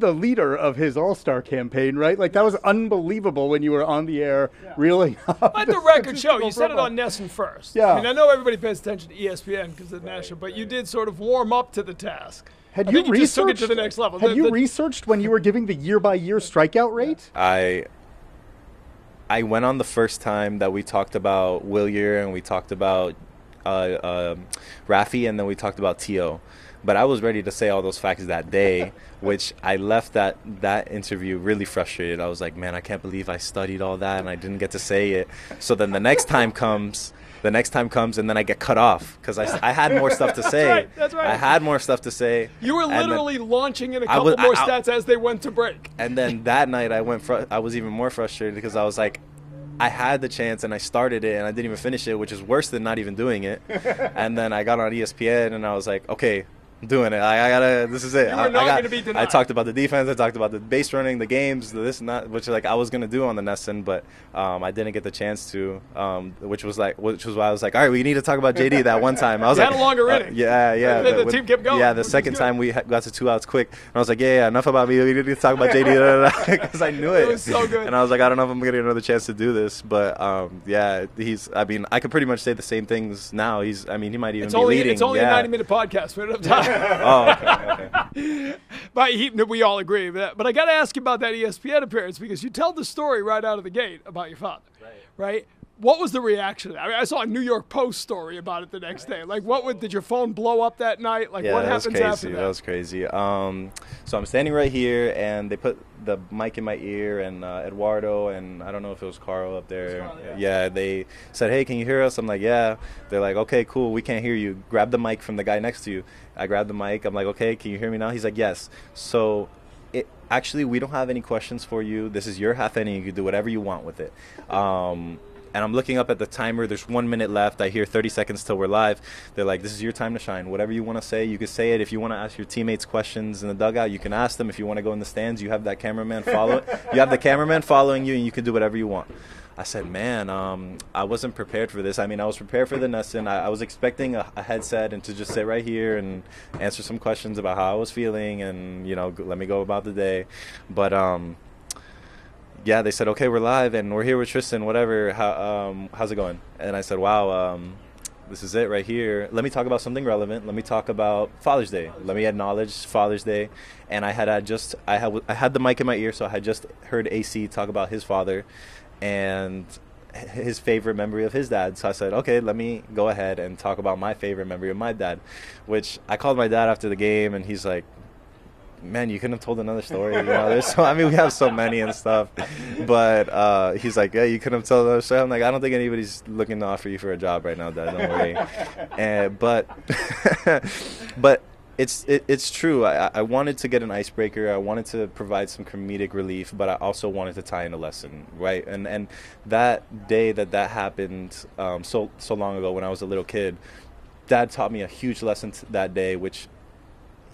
the leader of his All-Star campaign, right? Like, that was unbelievable when you were on the air reeling up. Let the record show. You said it on Nesson first. Yeah. I mean, I know everybody pays attention to ESPN because of the national, but you did sort of warm up to the task. Had I you think you just took it to the next level. Had you researched when you were giving the year-by-year strikeout rate? I went on the first time that we talked about Willier and we talked about Rafi, and then we talked about T.O. But I was ready to say all those facts that day, which I left that interview really frustrated. I was like, man, I can't believe I studied all that and I didn't get to say it. So then the next time comes, and then I get cut off because I had more stuff to say. That's right. I had more stuff to say. You were literally launching in a couple more stats as they went to break. And then that night I was even more frustrated because I was like, I had the chance and I started it and I didn't even finish it, which is worse than not even doing it. And then I got on ESPN and I was like, okay, I'm doing it. I gotta. This is it. You were not going to be denied. I talked about the defense. I talked about the base running, the games, this and that, which like I was gonna do on the Nesson, but I didn't get the chance to. Which was why I was like, all right, we need to talk about JD that one time. I was had a longer inning. Yeah. The team kept going. Yeah, the second time we got to 2 outs quick, and I was like, yeah, enough about me. We need to talk about JD because I knew it. It was so good. And I was like, I don't know if I'm gonna get another chance to do this, but yeah, he's. I mean, I could pretty much say the same things now. He might even be leading. It's only a 90-minute podcast. We don't have time. Oh, okay. But we all agree with that. But I got to ask you about that ESPN appearance because you tell the story right out of the gate about your father, right? What was the reaction? I mean, I saw a New York Post story about it the next day. Like, did your phone blow up that night? Like, what happens after that? That was crazy. So I'm standing right here, and they put the mic in my ear, and Eduardo, and I don't know if it was Carl up there. Yeah, they said, hey, can you hear us? I'm like, yeah. They're like, okay, cool, we can't hear you. Grab the mic from the guy next to you. I grabbed the mic. I'm like, okay, can you hear me now? He's like, yes. So actually, we don't have any questions for you. This is your half inning. You can do whatever you want with it. And I'm looking up at the timer. There's 1 minute left. I hear 30 seconds till we're live. They're like, this is your time to shine. Whatever you want to say, you can say it. If you want to ask your teammates questions in the dugout, you can ask them. If you want to go in the stands, you have that cameraman follow. You have the cameraman following you, and you can do whatever you want. I said, man, I wasn't prepared for this. I mean, I was prepared for the Nesson. I was expecting a headset and to just sit right here and answer some questions about how I was feeling and, let me go about the day. But yeah, they said, okay, we're live and we're here with Triston, whatever. How's it going? And I said, wow, this is it right here. Let me talk about something relevant. Let me talk about Father's Day. Let me acknowledge Father's Day. And I had the mic in my ear, so I had just heard AC talk about his father and his favorite memory of his dad. So I said, okay, let me go ahead and talk about my favorite memory of my dad, which I called my dad after the game, and he's like, man, you couldn't have told another story. We have so many and stuff. But he's like, yeah, you couldn't have told another story. I'm like, I don't think anybody's looking to offer you for a job right now, Dad. Don't worry. But it's true. I wanted to get an icebreaker. I wanted to provide some comedic relief, but I also wanted to tie in a lesson, right? And that day that happened so long ago when I was a little kid, Dad taught me a huge lesson that day, which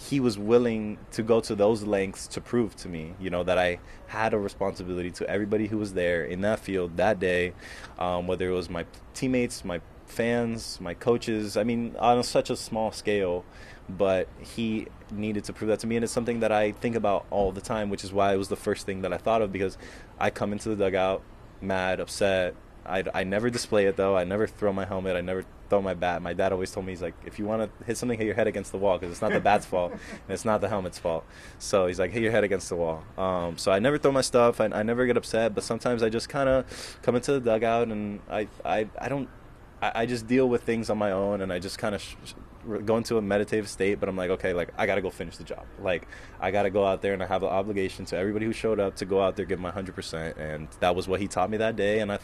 he was willing to go to those lengths to prove to me, that I had a responsibility to everybody who was there in that field that day, whether it was my teammates, my fans, my coaches. I mean, on such a small scale, but he needed to prove that to me, and it's something that I think about all the time, which is why it was the first thing that I thought of, because I come into the dugout mad, upset. I never display it, though. I never throw my helmet. I never throw my bat. My dad always told me, he's like, if you want to hit something, hit your head against the wall, because it's not the bat's fault and it's not the helmet's fault. So he's like, hit your head against the wall. So I never throw my stuff. I never get upset, but sometimes I just kind of come into the dugout and I just deal with things on my own, and I just kind of go into a meditative state. But I'm like, okay, like I got to go finish the job. Like I got to go out there, and I have an obligation to everybody who showed up to go out there, give my 100%. And that was what he taught me that day. And I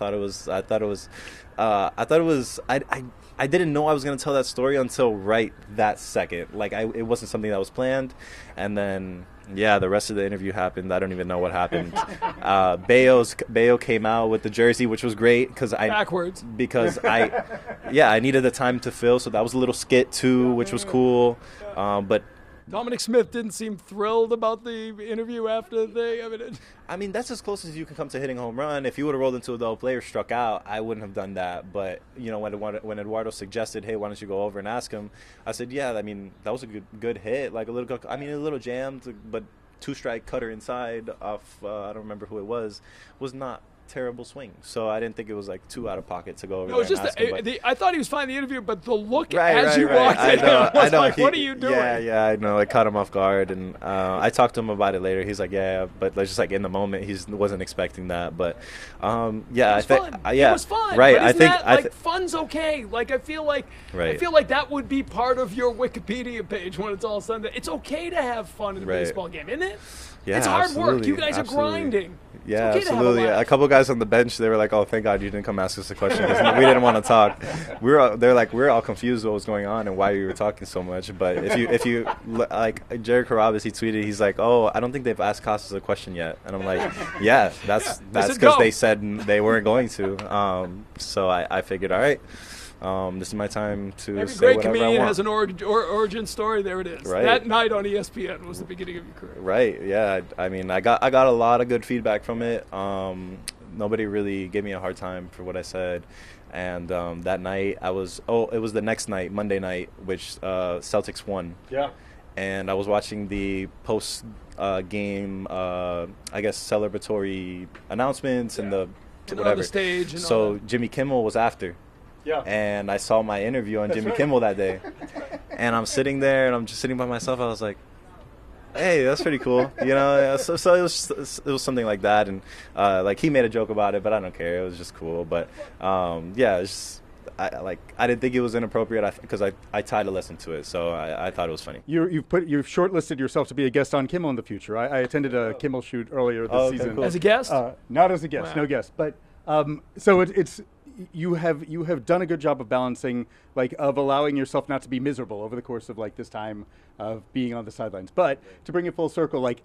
didn't know I was going to tell that story until right that second. Like it wasn't something that was planned. And then, yeah, the rest of the interview happened. I don't even know what happened. Bayo came out with the jersey, which was great because I needed the time to fill. So that was a little skit too, which was cool. But Dominic Smith didn't seem thrilled about the interview after I mean, that's as close as you can come to hitting a home run. If you would have rolled into a double play or struck out, I wouldn't have done that. But, when Eduardo suggested, hey, why don't you go over and ask him, I said, yeah, I mean, that was a good hit. Like a little jammed, but two-strike cutter inside off, I don't remember who it was not terrible swing. So I didn't think it was like too out of pocket to go over No, there. It's just I thought he was fine in the interview, but the look as you walked in, I was like, what are you doing? Yeah, I know. It caught him off guard, and I talked to him about it later. He's like, yeah, but just like in the moment, he wasn't expecting that. But yeah, it was fun. Right, but I think fun's okay. Like I feel like that would be part of your Wikipedia page when it's all Sunday. It's okay to have fun in a baseball game, isn't it? Yeah, it's hard work. You guys are grinding. Yeah, absolutely. A couple guys on the bench, they were like, "Oh, thank God you didn't come ask us a question because we didn't want to talk." We're all confused what was going on and why we were talking so much. But if you like Jared Carabas, he tweeted, he's like, "Oh, I don't think they've asked Casas a question yet," and I'm like, "Yeah, that's because they said they weren't going to." So I figured, all right. This is my time to Every say great whatever I comedian want. has an origin story. There it is. Right. That night on ESPN was the beginning of your career. Right. Yeah. I mean, I got a lot of good feedback from it. Nobody really gave me a hard time for what I said. And that night, it was the next night, Monday night, which Celtics won. Yeah. And I was watching the post game, I guess, celebratory announcements and the whatever. On the stage. And so all that. Jimmy Kimmel was after. Yeah. And I saw my interview on Jimmy Kimmel that day. And I'm sitting there, and I'm just sitting by myself. I was like, hey, that's pretty cool. You know, so it was something like that. And, like, he made a joke about it, but I don't care. It was just cool. But, yeah, it's just, I didn't think it was inappropriate because I tied a lesson to it. So I thought it was funny. You've shortlisted yourself to be a guest on Kimmel in the future. I attended a Kimmel shoot earlier this season. Cool. As a guest? Not as a guest, Wow. no guest. But so it's you have done a good job of balancing, like, of allowing yourself not to be miserable over the course of like this time of being on the sidelines. But to bring it full circle, like,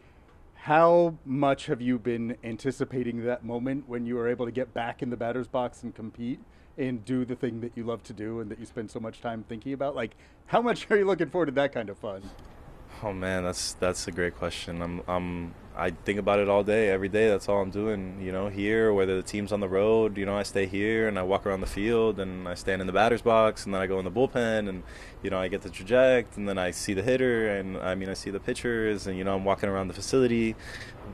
how much have you been anticipating that moment when you were able to get back in the batter's box and compete and do the thing that you love to do and that you spend so much time thinking about? Like, how much are you looking forward to that kind of fun? Oh man, that's a great question. I think about it all day, every day. That's all I'm doing. You know, here, whether the team's on the road, you know, I stay here and I walk around the field and I stand in the batter's box and then I go in the bullpen and, you know, I get to traject and then I see the hitter and I see the pitchers and, you know, I'm walking around the facility.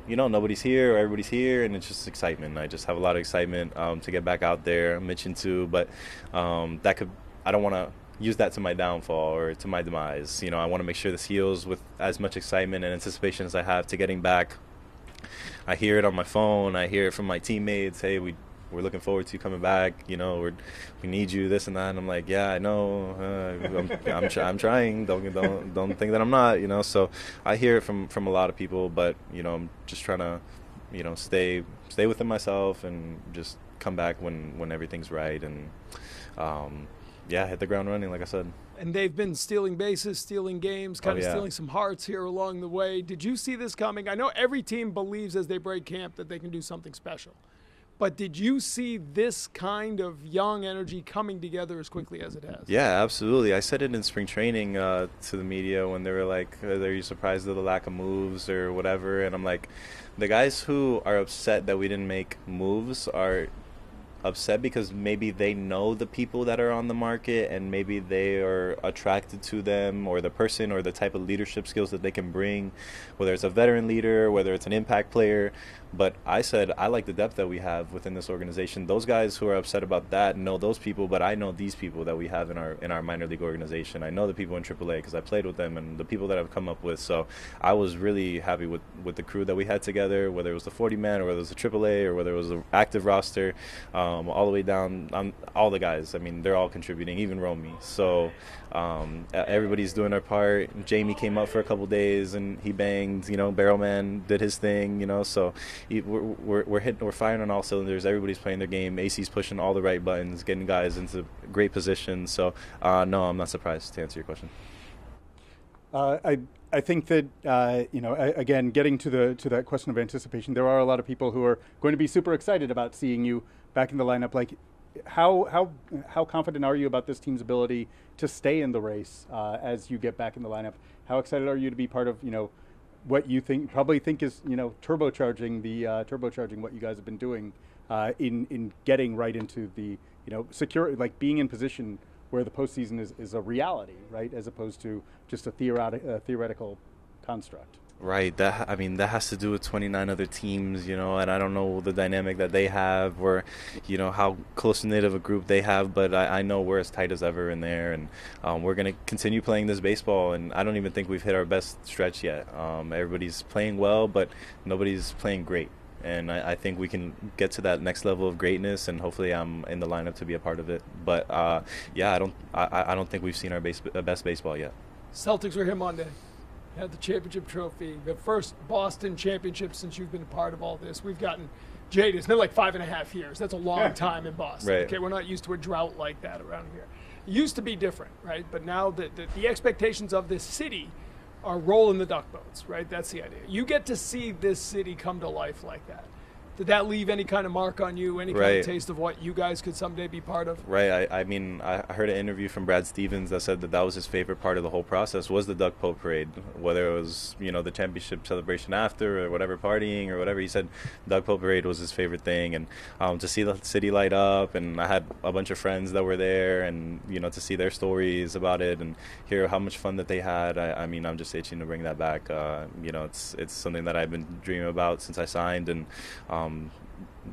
You know, nobody's here or everybody's here and it's just excitement. I just have a lot of excitement to get back out there. I'm itching to, but I don't want to use that to my downfall or to my demise. You know, I want to make sure this heals with as much excitement and anticipation as I have to getting back. I hear it on my phone. I hear it from my teammates. Hey, we're looking forward to you coming back. You know, we need you, this and that. And I'm like, yeah, I know. I'm trying. Don't think that I'm not. You know, so I hear it from a lot of people. But you know, I'm just trying to, you know, stay within myself and just come back when everything's right and. Yeah, hit the ground running, like I said. And they've been stealing bases, stealing games, kind of stealing some hearts here along the way. Did you see this coming? I know every team believes as they break camp that they can do something special. But did you see this kind of young energy coming together as quickly as it has? Yeah, absolutely. I said it in spring training to the media when they were like, are you surprised at the lack of moves or whatever? And I'm like, the guys who are upset that we didn't make moves are upset because maybe they know the people that are on the market and maybe they are attracted to them or the person or the type of leadership skills that they can bring, whether it's a veteran leader, whether it's an impact player. But I said I like the depth that we have within this organization. Those guys who are upset about that know those people, but I know these people that we have in our minor league organization. I know the people in AAA because I played with them and the people that I've come up with. So I was really happy with the crew that we had together, whether it was the 40-man or whether it was the AAA or whether it was an active roster, all the way down, all the guys. I mean, they're all contributing, even Romy. So everybody's doing their part. Jamie came up for a couple days and he banged. You know, Barrelman did his thing. You know, so we're firing on all cylinders. Everybody's playing their game. AC's pushing all the right buttons, getting guys into great positions. So no, I'm not surprised to answer your question. I think that you know, again, getting to that question of anticipation, there are a lot of people who are going to be super excited about seeing you back in the lineup. Like, how confident are you about this team's ability to stay in the race as you get back in the lineup? How excited are you to be part of, you know, what you probably think is, you know, turbocharging what you guys have been doing in getting right into the, you know, secure, like being in position where the postseason is a reality, right, as opposed to just a theoretical construct. Right. That, I mean, that has to do with 29 other teams, and I don't know the dynamic that they have, or, how close-knit of a group they have, but I know we're as tight as ever in there, and we're going to continue playing this baseball, and I don't even think we've hit our best stretch yet. Everybody's playing well, but nobody's playing great, and I think we can get to that next level of greatness, and hopefully I'm in the lineup to be a part of it. But, yeah, I don't think we've seen our best baseball yet. Celtics were here Monday. Had the championship trophy, the first Boston championship since you've been a part of all this. We've gotten jaded. It's been like 5.5 years. That's a long time in Boston. Right. Okay, we're not used to a drought like that around here. It used to be different, right? But now the expectations of this city are rolling the duck boats, right? That's the idea. You get to see this city come to life like that. Did that leave any kind of mark on you, any kind of taste of what you guys could someday be part of? Right. I mean, I heard an interview from Brad Stevens that said that was his favorite part of the whole process was the Duck Boat Parade, whether it was, the championship celebration after or whatever, partying or whatever. He said Duck Boat Parade was his favorite thing, and to see the city light up, and I had a bunch of friends that were there, and, to see their stories about it and hear how much fun that they had. I mean, I'm just itching to bring that back. It's something that I've been dreaming about since I signed, and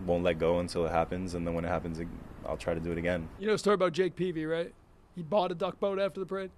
won't let go until it happens, and then when it happens, I'll try to do it again. You know a story about Jake Peavy, right? He bought a duck boat after the parade.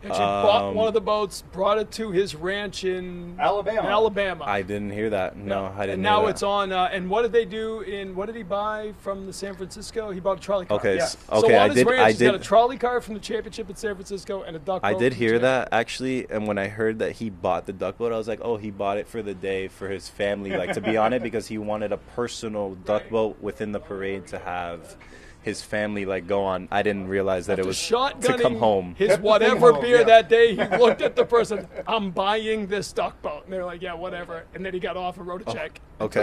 Actually bought one of the boats, brought it to his ranch in Alabama. I didn't hear that. No, I didn't. And now it's on. And what did they do? What did he buy from the San Francisco? He bought a trolley car. Okay, So okay. on his ranch, he's got a trolley car from the championship in San Francisco and a duck boat. I did hear that actually, and when I heard that he bought the duck boat, I was like, oh, he bought it for the day for his family, like to be on it, because he wanted a personal duck boat within the parade to have his family go on. I didn't realize that it was to come home. His whatever beer that day, he looked at the person, I'm buying this duck boat. And they're like, yeah, whatever. And then he got off and wrote a check. Okay.